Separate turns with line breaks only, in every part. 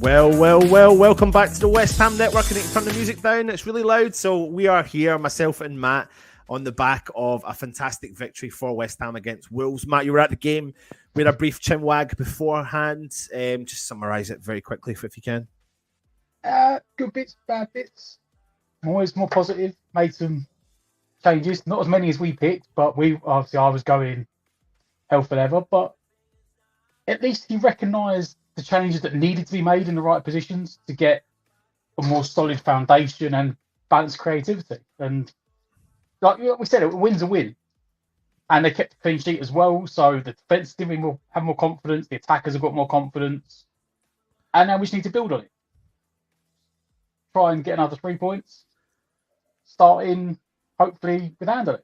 Well, welcome back to the West Ham Network. I need to turn the music down, it's really loud. So we are here, myself and Matt, on the back of a fantastic victory for West Ham against Wolves. Matt, you were at the game. We had a brief chinwag beforehand. Just summarise it very quickly if you can.
Good bits, bad bits. I'm always more positive. Made some changes, not as many as we picked, but I was going hell for leather. But at least he recognised the changes that needed to be made in the right positions to get a more solid foundation and balanced creativity. And like we said, a win's a win. And they kept a clean sheet as well. So the defence didn't have more confidence. The attackers have got more confidence. And now we just need to build on it. Try and get another 3 points. Starting, hopefully, with Anderlecht.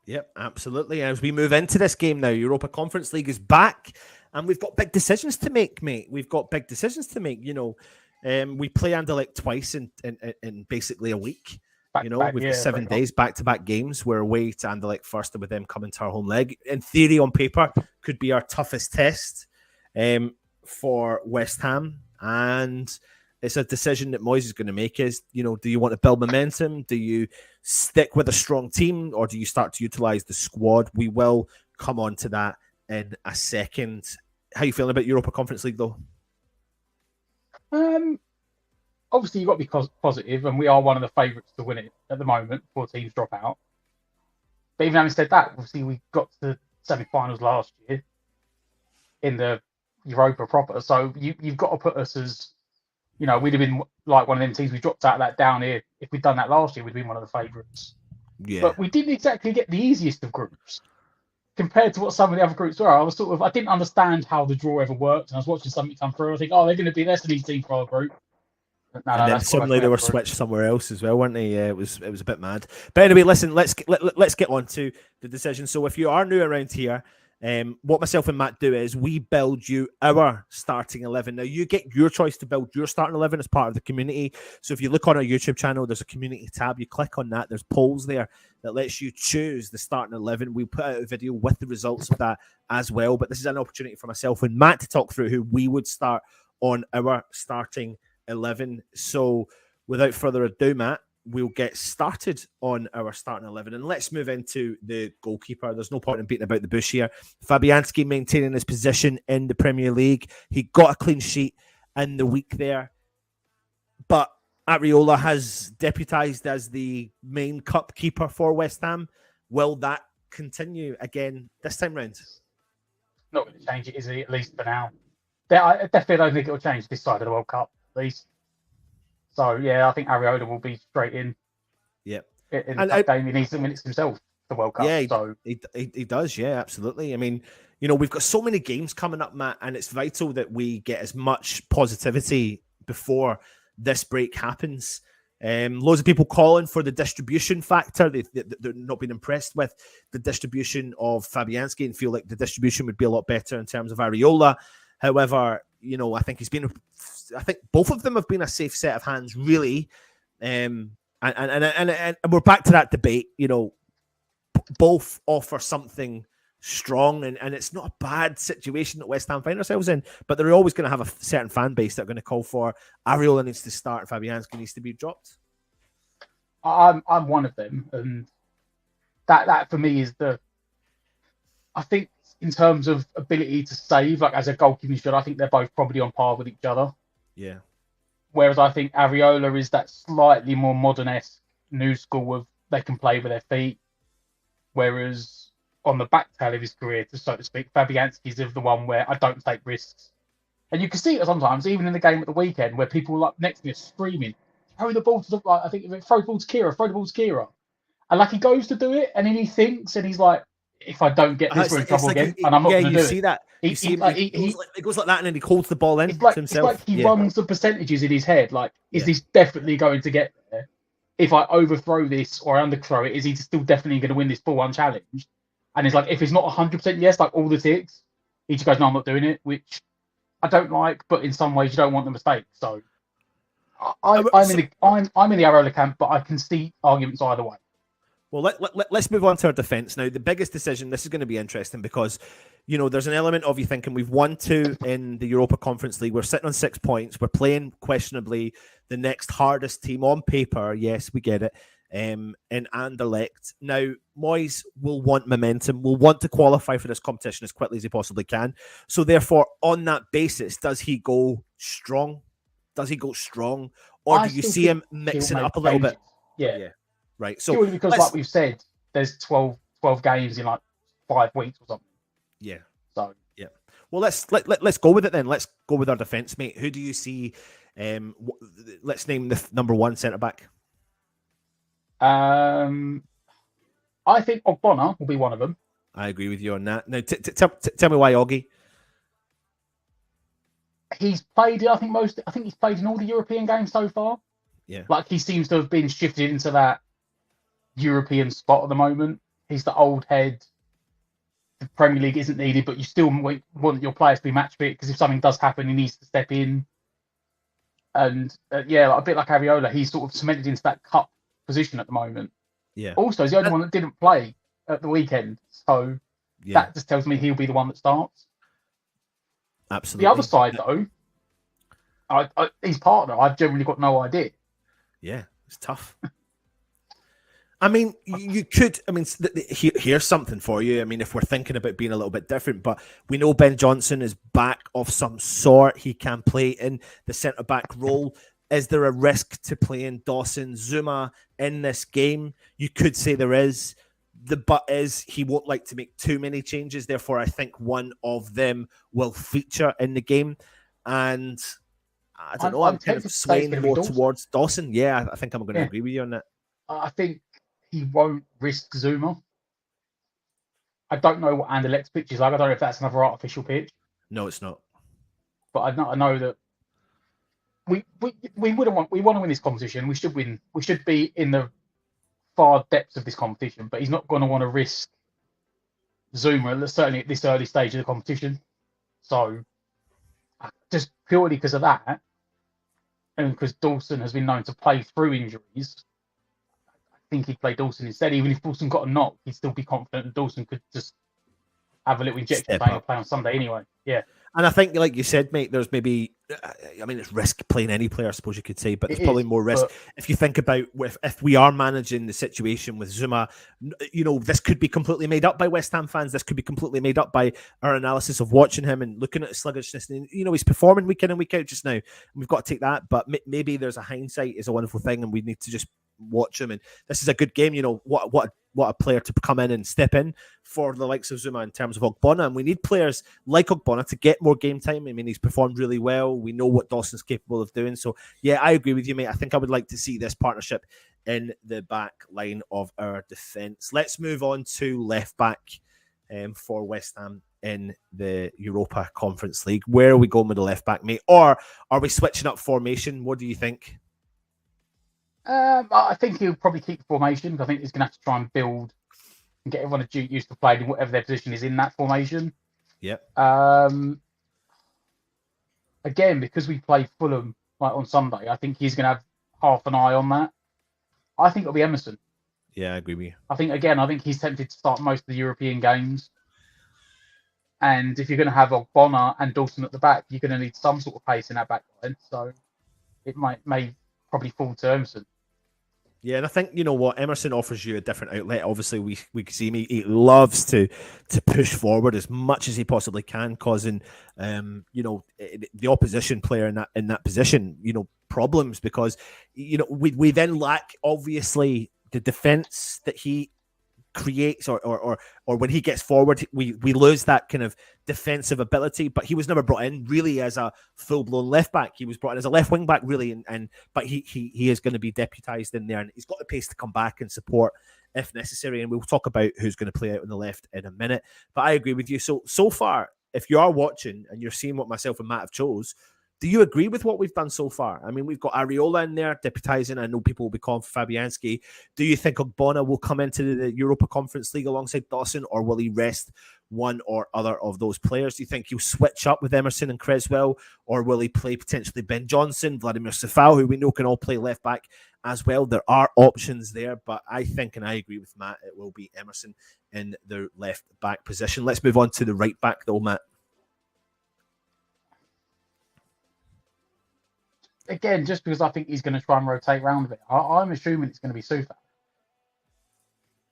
Yep, absolutely. As we move into this game now, Europa Conference League is back. And we've got big decisions to make, mate. We've got big decisions to make. You know, we play Anderlecht twice in basically a week. We've got 7 days, back-to-back games. We're away to Anderlecht first, and with them coming to our home leg. In theory, on paper, could be our toughest test for West Ham. And it's a decision that Moyes is going to make is, do you want to build momentum? Do you stick with a strong team, or do you start to utilise the squad? We will come on to that in a second. How are you feeling about Europa Conference League, though?
Obviously, you've got to be positive, and we are one of the favourites to win it at the moment before teams drop out. But even having said that, obviously, we got to the semi-finals last year in the Europa proper. So you've got to put us as, we'd have been like one of them teams. We dropped out of that down here. If we'd done that last year, we'd been one of the favourites.
Yeah.
But we didn't exactly get the easiest of groups. Compared to what some of the other groups were, I didn't understand how the draw ever worked, and I was watching something come through. I think, they're going to be less than these teams for our group.
And then suddenly they were switched somewhere else as well, weren't they? Yeah, it was a bit mad. But anyway, listen, let's get on to the decision. So if you are new around here, what myself and Matt do is we build you our starting 11. Now, you get your choice to build your starting 11 as part of the community. So if you look on our YouTube channel, there's a community tab. You click on that. There's polls there that lets you choose the starting 11. We put out a video with the results of that as well. But this is an opportunity for myself and Matt to talk through who we would start on our starting 11. So without further ado, Matt, we'll get started on our starting 11, and let's move into the goalkeeper. There's no point in beating about the bush here. Fabianski maintaining his position in the Premier League. He got a clean sheet in the week there, but Areola has deputised as the main cup keeper for West Ham. Will that continue again this time round?
Not going to change it, is it? At least for now. I definitely don't think it will change this side of the World Cup, at least. So, yeah, I think Areola will be straight in.
Yep.
In the game, he needs the minutes himself, the World Cup.
Yeah, he does, yeah, absolutely. I mean, we've got so many games coming up, Matt, and it's vital that we get as much positivity before this break happens. Loads of people calling for the distribution factor. They're not been impressed with the distribution of Fabianski and feel like the distribution would be a lot better in terms of Areola. However, I think both of them have been a safe set of hands, really. And we're back to that debate. Both offer something strong, and it's not a bad situation that West Ham find ourselves in, but they're always going to have a certain fan base that are going to call for Areola needs to start, Fabianski needs to be dropped.
I'm one of them, and that for me is I think in terms of ability to save, like as a goalkeeping shot, I think they're both probably on par with each other.
Yeah.
Whereas I think Areola is that slightly more modern-esque new school of they can play with their feet. Whereas on the back tail of his career, so to speak, Fabianski's of the one where I don't take risks. And you can see it sometimes, even in the game at the weekend, where people like next to me are screaming, throw the ball to throw the ball to Kira. And like he goes to do it, and then he thinks, and he's like, if I don't get this, we're in trouble again, and I'm not going to do it.
Yeah, you see that. He goes like that, and then he holds the ball in to himself.
It's like he runs the percentages in his head. Like, is this definitely going to get there? If I overthrow this or underthrow it, is he still definitely going to win this ball unchallenged? And it's like, if it's not 100% yes, like all the ticks, he just goes, no, I'm not doing it, which I don't like, but in some ways you don't want the mistake. So I'm in the Areola camp, but I can see arguments either way.
Well, let's move on to our defence now. The biggest decision, this is going to be interesting because, there's an element of you thinking we've won 2 in the Europa Conference League. We're sitting on 6 points. We're playing questionably the next hardest team on paper. Yes, we get it. In Anderlecht. Now, Moyes will want momentum, will want to qualify for this competition as quickly as he possibly can. So therefore, on that basis, does he go strong? Or do you see him mixing it up a little bit?
Yeah.
Right. So
purely because, like we've said, there's 12 games in like 5 weeks or something.
Yeah.
So
yeah. Well, let's go with it then. Let's go with our defence, mate. Who do you see? Let's name the number 1 centre back.
I think Ogbonna will be one of them.
I agree with you on that. Now, tell me why Oggy.
He's played. I think he's played in all the European games so far.
Yeah.
Like he seems to have been shifted into that European spot at the moment. He's the old head. The Premier League isn't needed, but you still want your players to be match fit because if something does happen, he needs to step in. And a bit like Ariola, he's sort of cemented into that cup position at the moment.
Yeah.
Also, he's the only one that didn't play at the weekend, so that just tells me he'll be the one that starts.
Absolutely.
The other side, though, his partner, I've generally got no idea.
Yeah, it's tough. I mean, you could. I mean, here's something for you. I mean, if we're thinking about being a little bit different, but we know Ben Johnson is back of some sort. He can play in the centre back role. Is there a risk to playing Dawson Zuma in this game? You could say there is. The but is he won't like to make too many changes. Therefore, I think one of them will feature in the game. And I don't know. I'm kind of swaying more towards Dawson. Yeah, I think I'm going to agree with you on that.
I think he won't risk Zuma. I don't know what Anderlecht's pitch is like. I don't know if that's another artificial pitch.
No, it's not.
But I know that we want to win this competition. We should win. We should be in the far depths of this competition. But he's not going to want to risk Zuma, certainly at this early stage of the competition. So just purely because of that, and because Dawson has been known to play through injuries, I think he'd play Dawson instead. Even if Dawson got a knock, he'd still be confident that Dawson could just have a little injection playing a play on Sunday anyway. Yeah.
And I think, like you said, mate, there's maybe, I mean, it's risk playing any player, I suppose you could say, but there's probably more risk. If you think about if we are managing the situation with Zuma, this could be completely made up by West Ham fans. This could be completely made up by our analysis of watching him and looking at his sluggishness. And, he's performing week in and week out just now. And we've got to take that. But maybe there's a hindsight is a wonderful thing and we need to just watch him. And this is a good game. What a player to come in and step in for the likes of Zuma in terms of Ogbonna. And we need players like Ogbonna to get more game time. I mean, he's performed really well. We know what Dawson's capable of doing. So, yeah, I agree with you, mate. I think I would like to see this partnership in the back line of our defence. Let's move on to left back for West Ham in the Europa Conference League. Where are we going with the left back, mate? Or are we switching up formation? What do you think?
I think he'll probably keep the formation. I think he's going to have to try and build and get everyone used to playing in whatever their position is in that formation.
Yep.
Again, because we play Fulham on Sunday, I think he's going to have half an eye on that. I think it'll be Emerson.
Yeah, I agree with you.
I think he's tempted to start most of the European games. And if you're going to have Ogbonna and Dawson at the back, you're going to need some sort of pace in that back line. So it may probably fall to Emerson.
Yeah, and I think, Emerson offers you a different outlet. Obviously, we can see he loves to push forward as much as he possibly can, causing, the opposition player in that position, problems because, we then lack, obviously, the defense that he creates or when he gets forward, we lose that kind of defensive ability. But he was never brought in really as a full-blown left back. He was brought in as a left wing back really, but he is going to be deputized in there, and he's got the pace to come back and support if necessary. And we'll talk about who's going to play out on the left in a minute. But I agree with you. So far, if you are watching and you're seeing what myself and Matt have chose, do you agree with what we've done so far? I mean, we've got Ariola in there, deputising. I know people will be calling for Fabianski. Do you think Ogbonna will come into the Europa Conference League alongside Dawson, or will he rest one or other of those players? Do you think he'll switch up with Emerson and Creswell, or will he play potentially Ben Johnson, Vladimir Sefal, who we know can all play left back as well? There are options there, but I think, and I agree with Matt, it will be Emerson in the left back position. Let's move on to the right back though, Matt.
Again, just because I think he's going to try and rotate around a bit, I'm assuming it's going to be Sufal.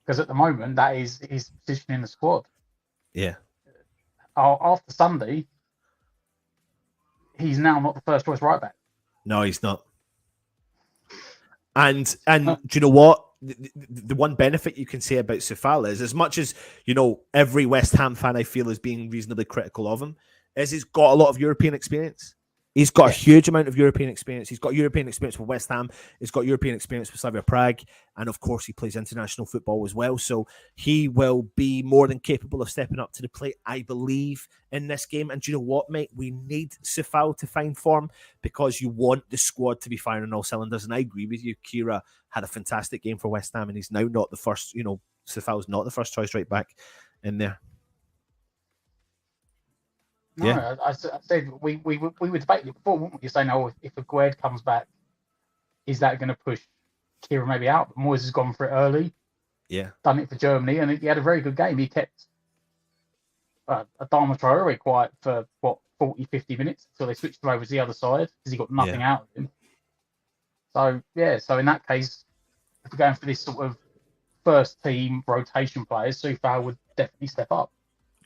Because at the moment, that is his position in the squad.
Yeah.
After Sunday, he's now not the first choice right back.
No, he's not. And do you know what? The one benefit you can say about Sefal is, as much as, you know, every West Ham fan I feel is being reasonably critical of him, is he's got a lot of European experience. He's got a huge amount of European experience. He's got European experience with West Ham. He's got European experience with Slavia Prague. And of course, he plays international football as well. So he will be more than capable of stepping up to the plate, I believe, in this game. And do you know what, mate? We need Sefal to find form because you want the squad to be firing on all cylinders. And I agree with you. Kira had a fantastic game for West Ham, and he's now not the first, you know, Sefal's not the first choice right back in there.
No, yeah. I said we were debating it before, weren't we? You're saying, oh, if Aguerd comes back, is that going to push Kira maybe out? But Moyes has gone for it early.
Yeah.
Done it for Germany, and he had a very good game. He kept Adama Traore quiet for, 40, 50 minutes until they switched him over to the other side because he got nothing out of him. So, yeah, so in that case, if we're going for this sort of first team rotation players, Sufal would definitely step up.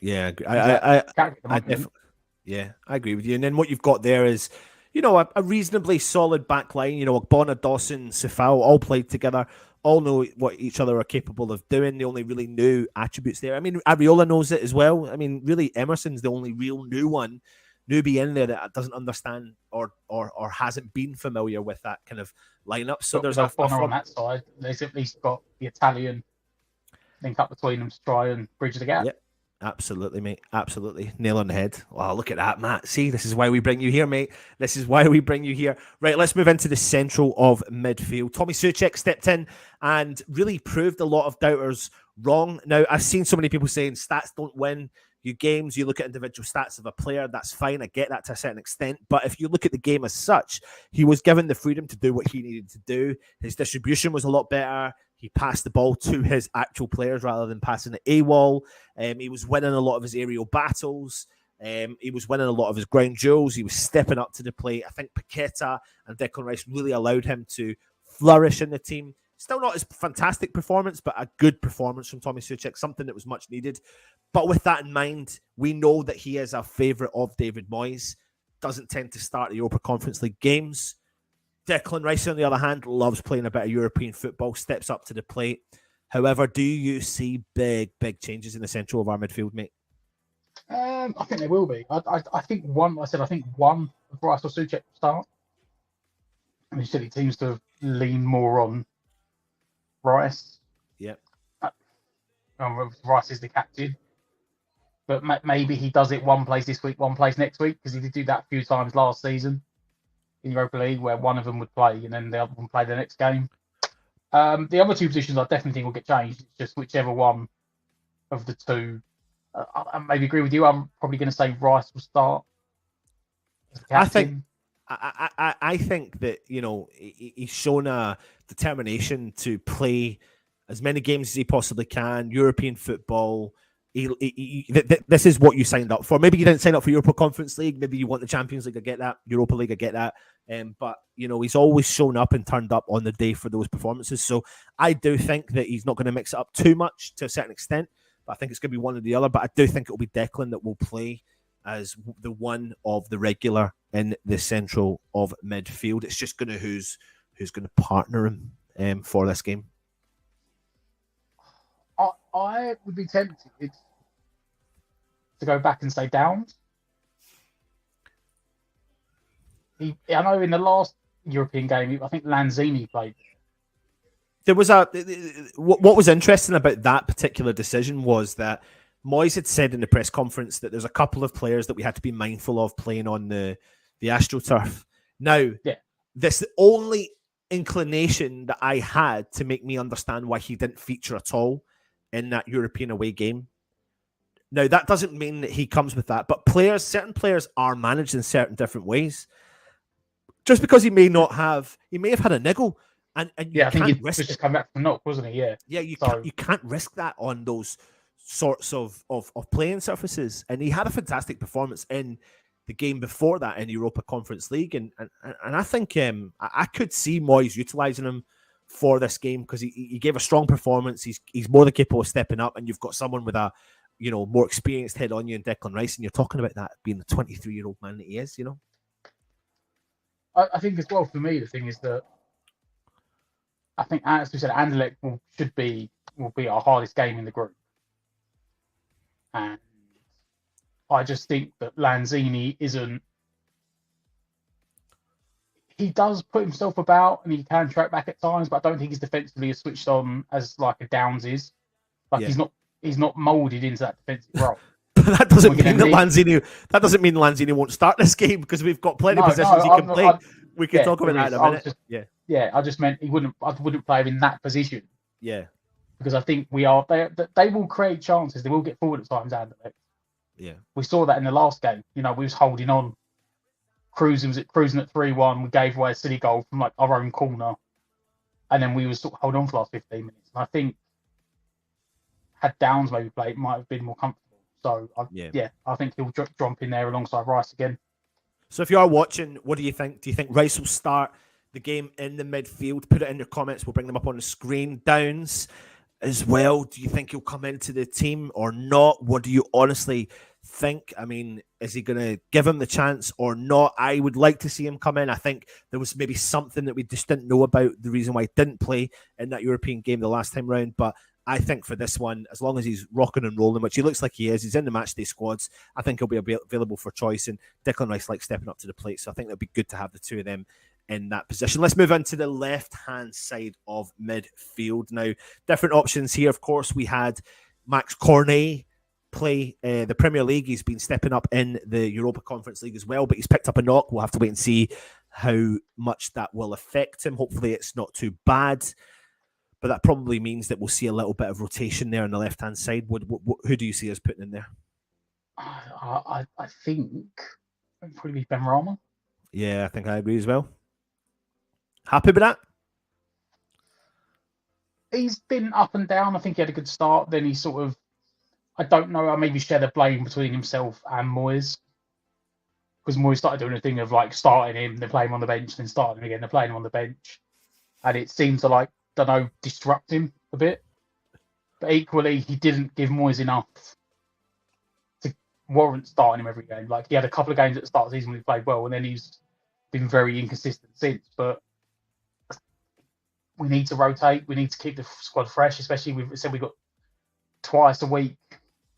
Yeah, I definitely. Yeah, I agree with you. And then what you've got there is, you know, a reasonably solid back line. You know, Agbona, Dawson, Sefal all played together, all know what each other are capable of doing. The only really new attributes there. I mean, Areola knows it as well. I mean, really, Emerson's the only real newbie in there that doesn't understand or hasn't been familiar with that kind of lineup. So there's a
on that side. They've at least got the Italian link up between them to try and bridge the gap.
Yep. Absolutely, mate. Absolutely. Nail on the head. Wow, look at that, Matt. See, this is why we bring you here, mate. This is why we bring you here. Right, let's move into the central of midfield. Tommy Souček stepped in and really proved a lot of doubters wrong. Now, I've seen so many people saying stats don't win you games. You look at individual stats of a player, that's fine. I get that to a certain extent. But if you look at the game as such, he was given the freedom to do what he needed to do. His distribution was a lot better. He passed the ball to his actual players rather than passing it AWOL. He was winning a lot of his aerial battles. He was winning a lot of his ground duels. He was stepping up to the plate. I think Paqueta and Declan Rice really allowed him to flourish in the team. Still not his fantastic performance, but a good performance from Tommy Souček, something that was much needed. But with that in mind, we know that he is a favourite of David Moyes. Doesn't tend to start the Europa Conference League games. Declan Rice, on the other hand, loves playing a bit of European football, steps up to the plate. However, do you see big changes in the central of our midfield, mate?
I think there will be. I think one of Rice or Souček will start. I mean, he seems to lean more on Rice.
Yep.
Rice is the captain. But maybe he does it one place this week, one place next week, because he did do that a few times last season in Europa League, where one of them would play and then the other one play the next game. The other two positions I definitely think will get changed. It's just whichever one of the two. I maybe agree with you. I'm probably going to say Rice will start.
I think that, you know, he's shown a determination to play as many games as he possibly can. European football. This is what you signed up for. Maybe you didn't sign up for Europa Conference League. Maybe you want the Champions League. I get that. Europa League. I get that. But, you know, he's always shown up and turned up on the day for those performances. So I do think that he's not going to mix it up too much to a certain extent. But I think it's going to be one or the other. But I do think it will be Declan that will play as the one of the regular in the central of midfield. It's just going to who's going to partner him for this game.
I would be tempted to go back and say Downs. I know in the last European game, I think Lanzini played.
There was what was interesting about that particular decision was that Moyes had said in the press conference that there's a couple of players that we had to be mindful of playing on the AstroTurf. Now, this only inclination that I had to make me understand why he didn't feature at all in that European away game. Now, that doesn't mean that he comes with that, but certain players are managed in certain different ways. Just because he may have had a niggle, and
I think he was just coming back from knock, wasn't he?
Yeah, you can't risk that on those sorts of playing surfaces. And he had a fantastic performance in the game before that in Europa Conference League, and I think I could see Moyes utilising him for this game because he gave a strong performance. He's more than capable of stepping up, and you've got someone with a more experienced head on you in Declan Rice, and you're talking about that being the 23-year-old man that he is.
I think as well for me the thing is that I think, as we said, Anderlecht will be our hardest game in the group, and I just think that Lanzini isn't. He does put himself about and he can track back at times, but I don't think he's defensively as switched on as like a Downs is. He's not moulded into that defensive role.
But that doesn't mean that Lanzini. That doesn't mean Lanzini won't start this game because we've got plenty of positions he can play. We can talk about that in a minute.
I just meant I wouldn't play him in that position.
Yeah,
because I think they will create chances. They will get forward at times. Anderlecht.
Yeah,
we saw that in the last game. We was holding on, cruising at 3-1. We gave away a silly goal from like our own corner, and then we was sort of holding on for the last 15 minutes. And I think had Downs maybe played, it might have been more comfortable. So I think he'll jump in there alongside Rice again.
So if you are watching, what do you think? Do you think Rice will start the game in the midfield? Put it in your comments. We'll bring them up on the screen. Downs as well. Do you think he'll come into the team or not? What do you honestly think? I mean, is he going to give him the chance or not? I would like to see him come in. I think there was maybe something that we just didn't know about the reason why he didn't play in that European game the last time round. But I think for this one, as long as he's rocking and rolling, which he looks like he is, he's in the matchday squads, I think he'll be available for choice. And Declan Rice likes stepping up to the plate. So I think it'll be good to have the two of them in that position. Let's move on to the left-hand side of midfield. Now, different options here. Of course, we had Max Cornet play the Premier League. He's been stepping up in the Europa Conference League as well, but he's picked up a knock. We'll have to wait and see how much that will affect him. Hopefully it's not too bad, but that probably means that we'll see a little bit of rotation there on the left-hand side. Who do you see us putting in there?
I think it'd probably be Benrahma.
Yeah, I think I agree as well. Happy with that?
He's been up and down. I think he had a good start. Then he sort of, I don't know, I maybe shared a blame between himself and Moyes. Because Moyes started doing a thing of like starting him, then playing him on the bench, then starting him again, then playing him on the bench. And it seemed to disrupt him a bit. But equally, he didn't give Moyes enough to warrant starting him every game. Like he had a couple of games at the start of the season when he played well, and then he's been very inconsistent since. But we need to rotate. We need to keep the squad fresh, especially we've got twice a week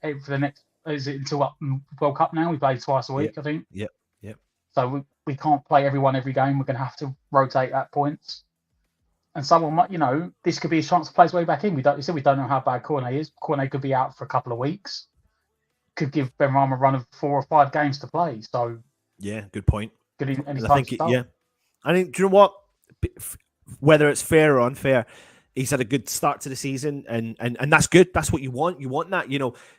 for the next. Is it until World Cup now? We play twice a week, I think.
Yep.
So we can't play everyone every game. We're going to have to rotate at points. And someone might, this could be a chance to play his way back in. We don't know how bad Cornet is. Cornet could be out for a couple of weeks. Could give Benrahma a run of 4 or 5 games to play. So
yeah, good point.
I think
I think, do you know what? Whether it's fair or unfair, he's had a good start to the season, and that's good. That's what you want. You want that.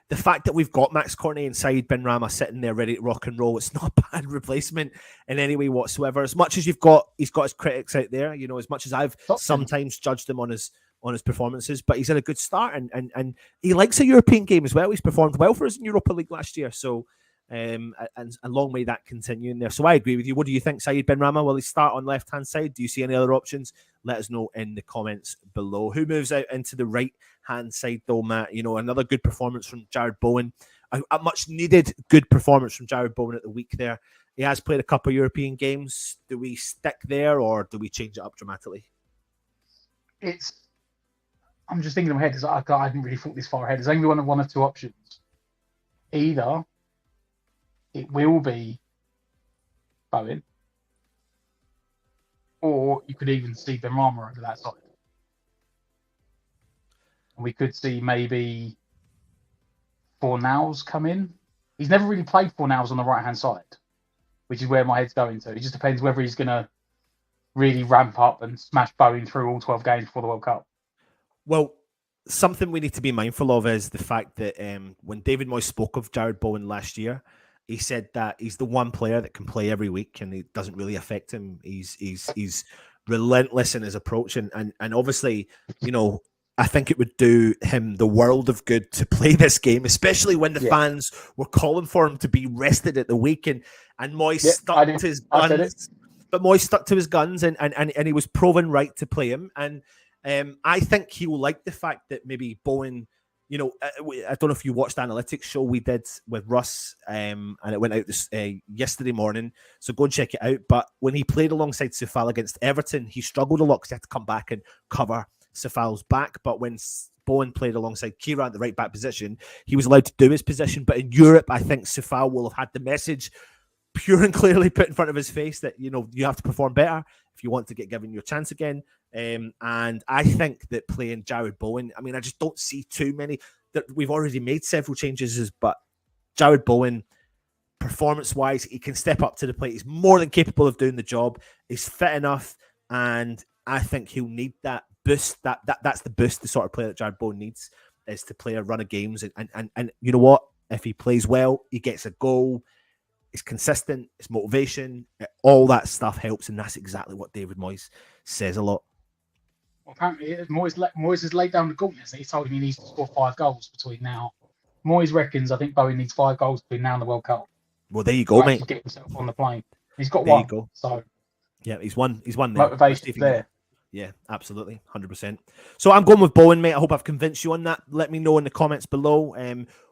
The fact that we've got Max Cornet inside Benrahma sitting there ready to rock and roll, it's not a bad replacement in any way whatsoever. As much as he's got his critics out there, as much as I've sometimes judged him on his performances, but he's had a good start, and he likes a European game as well. He's performed well for us in Europa League last year, so and long may that continue in there. So I agree with you. What do you think, Saeed Benrahma? Will he start on left-hand side? Do you see any other options? Let us know in the comments below. Who moves out into the right-hand side though, Matt? Another good performance from Jared Bowen. A much needed good performance from Jared Bowen at the week there. He has played a couple of European games. Do we stick there or do we change it up dramatically?
I'm just thinking in my head because I hadn't really thought this far ahead. There's only one of two options. Either it will be Bowen, or you could even see Benrahma over that side. And we could see maybe Fornals come in. He's never really played Fornals on the right-hand side, which is where my head's going to. It just depends whether he's going to really ramp up and smash Bowen through all 12 games before the World Cup.
Well, something we need to be mindful of is the fact that when David Moyes spoke of Jared Bowen last year, he said that he's the one player that can play every week and it doesn't really affect him. He's relentless in his approach, and obviously, you know, I think it would do him the world of good to play this game, especially when the fans were calling for him to be rested at the weekend, and Moyes stuck to his guns. But Moyes stuck to his guns, and he was proven right to play him. And I think he will like the fact that maybe Bowen, you know, I don't know if you watched the analytics show we did with Russ, and it went out this yesterday morning, so go and check it out. But when he played alongside Sefal against Everton, he struggled a lot because he had to come back and cover Sefal's back. But when Bowen played alongside Kira at the right back position, he was allowed to do his position. But in Europe, I think Sefal will have had the message pure and clearly put in front of his face that, you know, you have to perform better if you want to get given your chance again. And I think that playing Jared Bowen, I mean, I just don't see too many. That we've already made several changes, but Jared Bowen, performance-wise, he can step up to the plate. He's more than capable of doing the job. He's fit enough, and I think he'll need that boost. That's the boost, the sort of player that Jared Bowen needs, is to play a run of games. And you know what? If he plays well, he gets a goal. It's consistent. It's motivation. All that stuff helps, and that's exactly what David Moyes says a lot.
Well, apparently, Moyes has laid down the gauntlet. He told him he needs to score 5 goals between now. Moyes reckons, I think Bowen needs 5 goals between now and the World Cup.
Well, there you go, mate.
Get himself on the plane. He's got
there
one.
You go.
So
yeah, he's won. There.
Motivation there.
Yeah, absolutely, 100%. So I'm going with Bowen, mate. I hope I've convinced you on that. Let me know in the comments below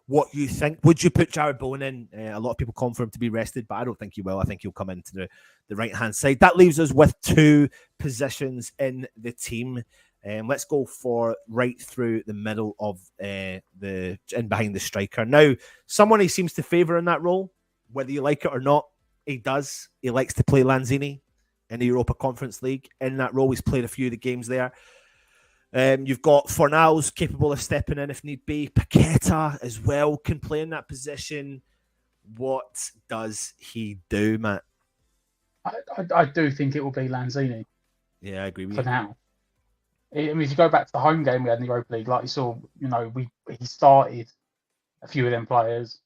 what you think. Would you put Jared Bowen in? A lot of people call for him to be rested, but I don't think he will. I think he'll come into the right-hand side. That leaves us with 2 positions in the team. Let's go for right through the middle of in behind the striker. Now, someone he seems to favour in that role, whether you like it or not, he does. He likes to play Lanzini in the Europa Conference League. In that role, he's played a few of the games there. You've got Fornals capable of stepping in if need be. Paqueta as well can play in that position. What does he do, Matt?
I do think it will be Lanzini.
Yeah, I agree with
you. For now. I mean, if you go back to the home game we had in the Europa League, like you saw, you know, he started a few of them players,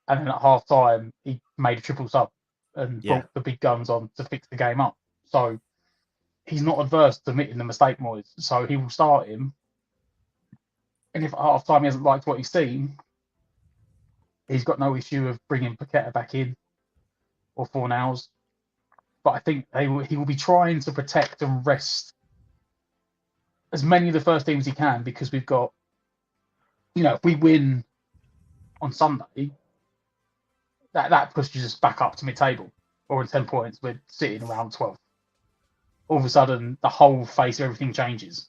and then at half time he made a triple sub and brought the big guns on to fix the game up. So he's not adverse to admitting the mistake, Moyes. So he will start him. And if at half time he hasn't liked what he's seen, he's got no issue of bringing Paqueta back in or Fornals. But I think he will be trying to protect and rest as many of the first teams he can, because we've got, you know, if we win on Sunday, that pushes us back up to mid-table, or in 10 points, we're sitting around 12th. All of a sudden, the whole face of everything changes.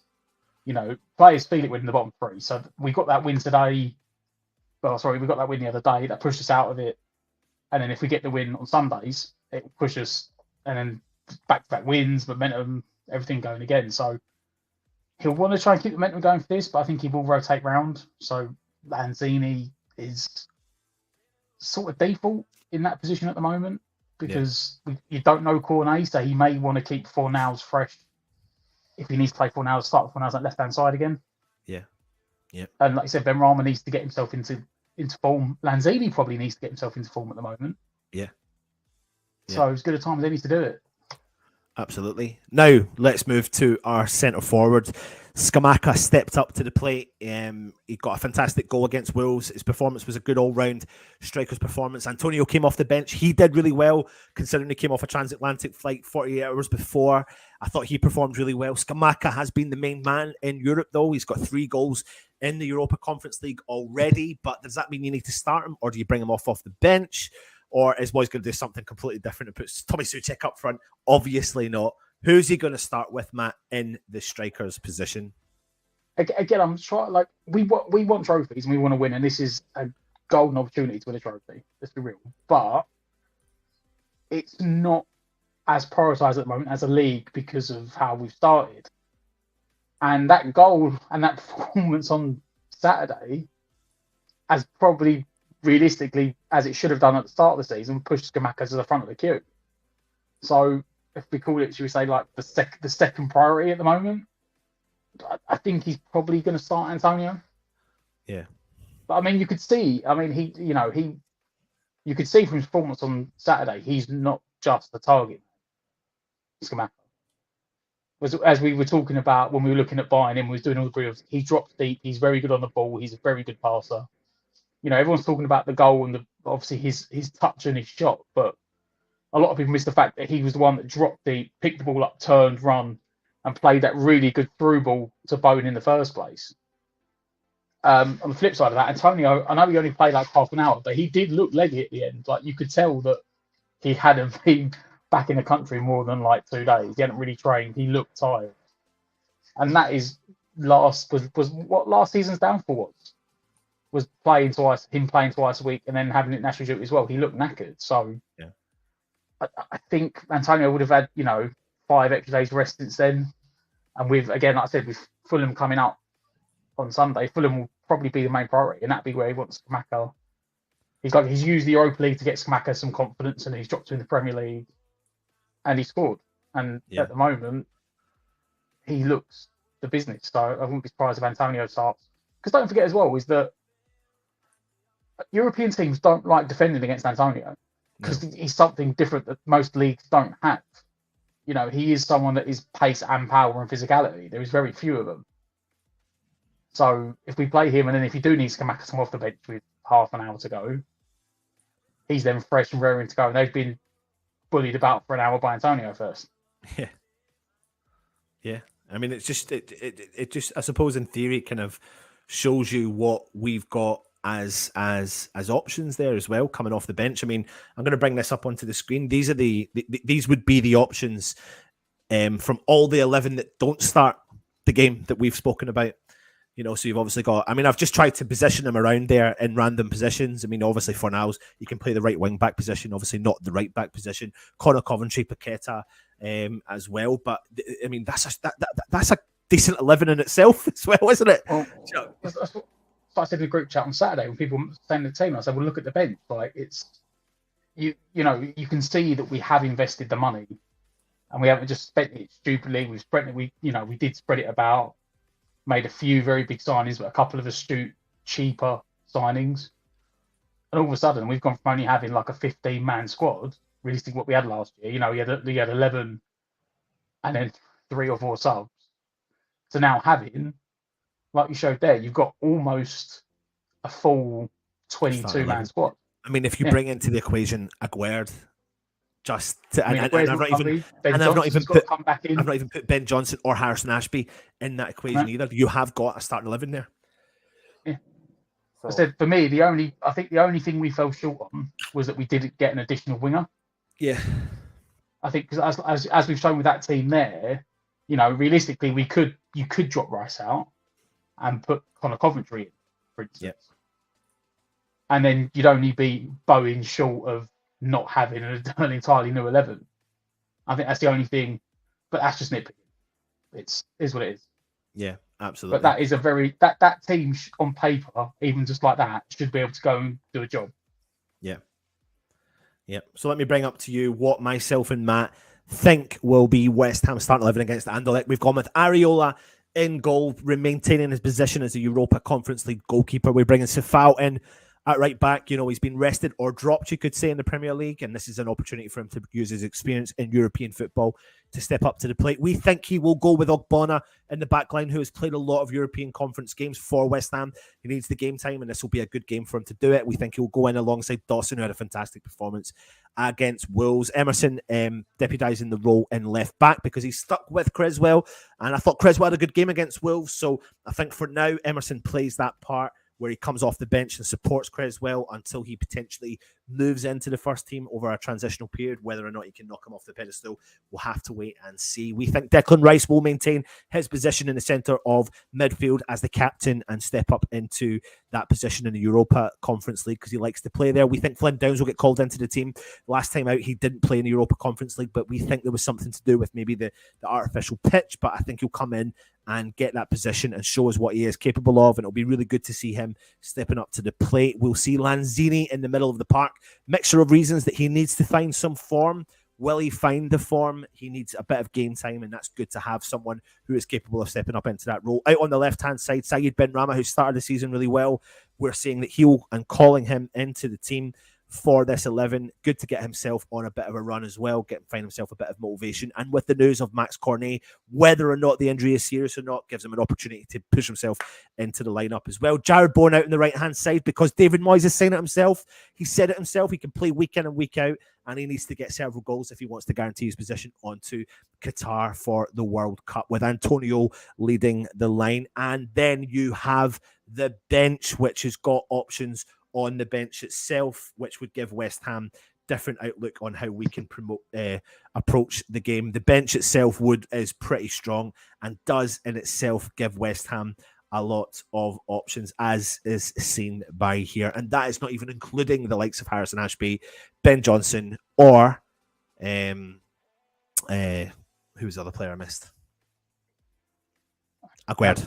You know, players feel it within the bottom 3. So we got that win today. Well, sorry, we got that win the other day. That pushed us out of it. And then if we get the win on Sundays, it will push us, and then back-to-back wins, momentum, everything going again. So he'll want to try and keep the momentum going for this, but I think he will rotate round. So Lanzini is sort of default in that position at the moment, because you don't know Cornet, so he may want to keep Fornals fresh if he needs to play Fornals, start with Fornals at left-hand side again.
Yeah.
And like I said, Benrahma needs to get himself into form. Lanzini probably needs to get himself into form at the moment.
Yeah.
So as good a time as any to do it.
Absolutely. Now, let's move to our centre forward. Scamacca stepped up to the plate. He got a fantastic goal against Wolves. His performance was a good all-round striker's performance. Antonio came off the bench. He did really well, considering he came off a transatlantic flight 48 hours before. I thought he performed really well. Scamacca has been the main man in Europe, though. He's got 3 goals in the Europa Conference League already. But does that mean you need to start him, or do you bring him off the bench? Or is Moyes going to do something completely different and put Tommy Souček up front? Obviously not. Who's he going to start with, Matt, in the striker's position?
Again, I'm trying. Like we want trophies and we want to win, and this is a golden opportunity to win a trophy. Let's be real, but it's not as prioritised at the moment as a league because of how we've started. And that goal and that performance on Saturday has probably, realistically, as it should have done at the start of the season, pushed Scamacca to the front of the queue. So if we call it, should we say, like the second priority at the moment? I think he's probably going to start Antonio.
Yeah.
But I mean, you could see. I mean, you could see from his performance on Saturday, he's not just the target. Scamacca. As we were talking about when we were looking at buying him, we was doing all the briefs. He drops deep. He's very good on the ball. He's a very good passer. Everyone's talking about the goal and obviously his touch and his shot, but a lot of people miss the fact that he was the one that dropped deep, picked the ball up, turned, run, and played that really good through ball to Bowen in the first place. On the flip side of that, Antonio, I know he only played like half an hour, but he did look leggy at the end. Like you could tell that he hadn't been back in the country more than like 2 days. He hadn't really trained. He looked tired, and that is was what last season's downfall was playing twice a week, and then having it national duty as well. He looked knackered. So
yeah.
I think Antonio would have had 5 extra days rest since then, and with again, like I said, with Fulham coming out on Sunday, Fulham will probably be the main priority, and that'd be where he wants Scamacca. He's used the Europa League to get Scamacca some confidence, and he's dropped to in the Premier League, and he scored. And at the moment, he looks the business. So I wouldn't be surprised if Antonio starts. Because don't forget as well is that European teams don't like defending against Antonio because he's something different that most leagues don't have. He is someone that is pace and power and physicality. There is very few of them. So if we play him, and then if you do need Scamacca come off the bench with half an hour to go, he's then fresh and raring to go. And they've been bullied about for an hour by Antonio first.
Yeah. Yeah. I mean, it's just, it just, I suppose in theory, it kind of shows you what we've got as options there as well, coming off the bench. I mean, I'm going to bring this up onto the screen. These are these would be the options from all the 11 that don't start the game that we've spoken about. So you've obviously got, I mean, I've just tried to position them around there in random positions. I mean, obviously Fornals, you can play the right wing back position, obviously not the right back position. Connor Coventry, Paqueta as well. But I mean, that's a decent 11 in itself as well, isn't it?
Well, that's what I said in the group chat on Saturday when people were saying the team. I said, well, look at the bench. Like it's, you can see that we have invested the money and we haven't just spent it stupidly. We've spread it. We did spread it about. Made a few very big signings, but a couple of astute, cheaper signings. And all of a sudden, we've gone from only having like a 15-man squad, realistically what we had last year. We had 11 and then 3 or 4 subs. To now having, like you showed there, you've got almost a full 22-man squad.
I mean, if you bring into the equation Aguerd, I've not even put Ben Johnson or Harrison Ashby in that equation either. You have got a starting 11 there.
Yeah. So. I said for me, the only thing we fell short on was that we didn't get an additional winger.
Yeah.
I think because as we've shown with that team there, realistically you could drop Rice out and put Connor Coventry in, for instance.
Yeah.
And then you'd only be Bowen short of not having an entirely new 11. I think that's the only thing, but that's just nitpicking. It is what it is.
Yeah, absolutely.
But that is that team on paper, even just like that, should be able to go and do a job.
Yeah. Yeah. So let me bring up to you what myself and Matt think will be West Ham starting 11 against Anderlecht. We've gone with Areola in goal, maintaining his position as a Europa Conference League goalkeeper. We're bringing Sefao in at right back. He's been rested or dropped, you could say, in the Premier League, and this is an opportunity for him to use his experience in European football to step up to the plate. We think he will go with Ogbonna in the back line, who has played a lot of European Conference games for West Ham. He needs the game time, and this will be a good game for him to do it. We think he'll go in alongside Dawson, who had a fantastic performance against Wolves. Emerson deputising the role in left back because he's stuck with Creswell, and I thought Creswell had a good game against Wolves, so I think for now Emerson plays that part where he comes off the bench and supports Creswell until he potentially moves into the first team over a transitional period. Whether or not he can knock him off the pedestal, we'll have to wait and see. We think Declan Rice will maintain his position in the centre of midfield as the captain and step up into that position in the Europa Conference League because he likes to play there. We think Flynn Downs will get called into the team. Last time out, he didn't play in the Europa Conference League, but we think there was something to do with maybe the artificial pitch, but I think he'll come in and get that position and show us what he is capable of, and it'll be really good to see him stepping up to the plate. We'll see Lanzini in the middle of the park. Mixture of reasons that he needs to find some form Will he find the form? He needs a bit of game time, and that's good to have someone who is capable of stepping up into that role. Out on the left-hand side, Saeed Benrahma, who started the season really well, we're seeing that and calling him into the team for this 11. Good to get himself on a bit of a run as well, find himself a bit of motivation. And with the news of Max Cornet, whether or not the injury is serious or not, gives him an opportunity to push himself into the lineup as well. Jared Bowen out on the right-hand side because David Moyes is saying it himself. He said it himself. He can play week in and week out, and he needs to get several goals if he wants to guarantee his position onto Qatar for the World Cup, with Antonio leading the line. And then you have the bench, which has got options on the bench itself, which would give West Ham different outlook on how we can approach the game. The bench itself is pretty strong and does in itself give West Ham a lot of options, as is seen by here. And that is not even including the likes of Harrison Ashby, Ben Johnson, or who's the other player I missed? Aguerd.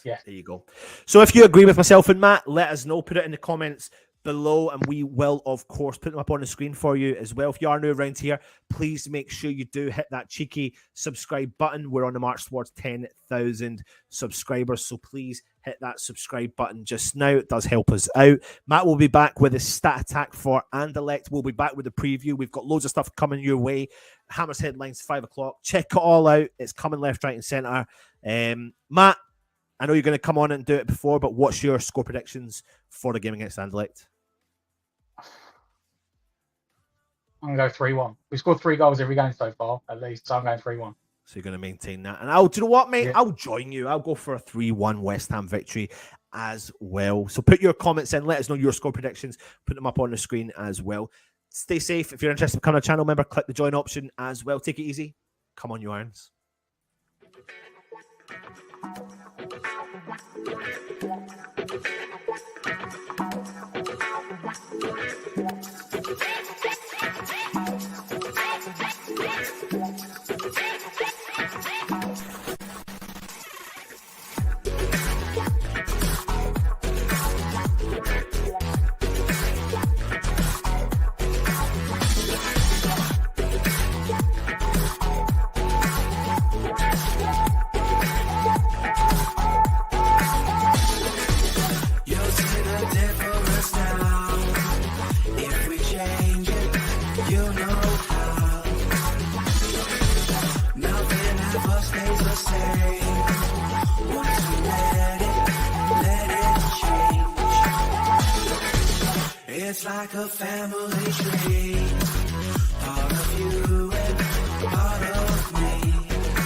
Yeah.
There you go. So if you agree with myself and Matt, let us know. Put it in the comments below, and we will, of course, put them up on the screen for you as well. If you are new around here, please make sure you do hit that cheeky subscribe button. We're on the march towards 10,000 subscribers, so please hit that subscribe button just now. It does help us out. Matt will be back with a stat attack for Anderlecht. We'll be back with a preview. We've got loads of stuff coming your way. Hammers headlines 5 o'clock. Check it all out. It's coming left, right, and centre. Matt, I know you're going to come on and do it before, but what's your score predictions for the game against Anderlecht?
I'm going to go 3-1. We've scored 3 goals every game so far, at least, so I'm going 3-1.
So you're going to maintain that. And do you know what, mate?
Yeah.
I'll join you. I'll go for a 3-1 West Ham victory as well. So put your comments in. Let us know your score predictions. Put them up on the screen as well. Stay safe. If you're interested in becoming a channel member, click the join option as well. Take it easy. Come on, you irons.
It's like a family tree.